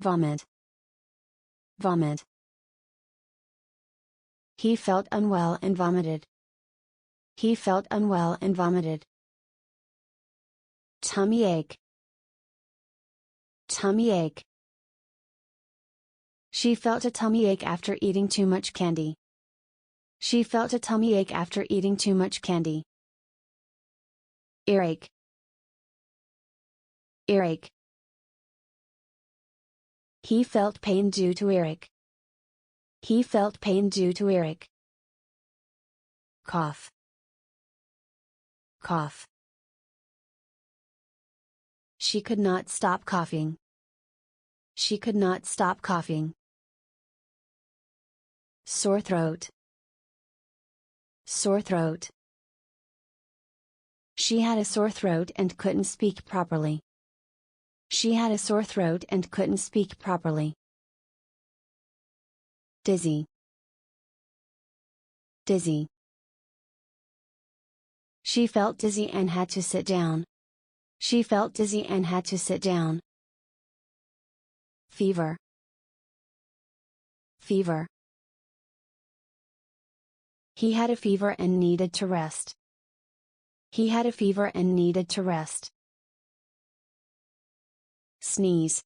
Vomit. Vomit. He felt unwell and vomited. He felt unwell and vomited. Tummy ache. Tummy ache. She felt a tummy ache after eating too much candy. She felt a tummy ache after eating too much candy. Earache. Earache. He felt pain due to earache. He felt pain due to earache. Cough. Cough. She could not stop coughing. She could not stop coughing. Sore throat. Sore throat. She had a sore throat and couldn't speak properly. She had a sore throat and couldn't speak properly. Dizzy. Dizzy. She felt dizzy and had to sit down. She felt dizzy and had to sit down. Fever. Fever. He had a fever and needed to rest. He had a fever and needed to rest. Sneeze.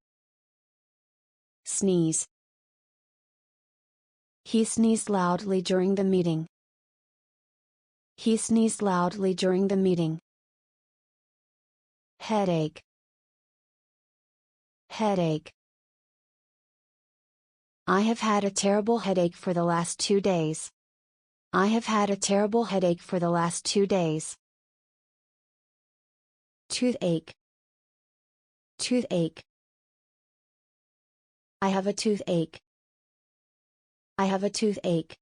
Sneeze. He sneezed loudly during the meeting. He sneezed loudly during the meeting. Headache. Headache. I have had a terrible headache for the last 2 days. I have had a terrible headache for the last 2 days. Toothache. Toothache. I have a toothache. I have a toothache.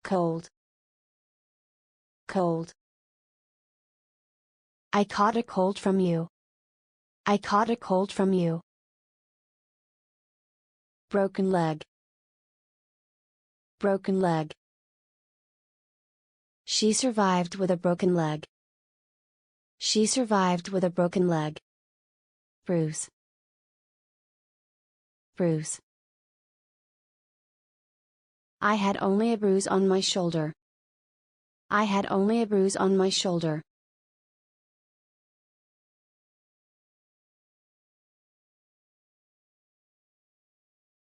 Cold. Cold. I caught a cold from you. I caught a cold from you. Broken leg. Broken leg. She survived with a broken leg. She survived with a broken leg. Bruise. Bruise. I had only a bruise on my shoulder. I had only a bruise on my shoulder.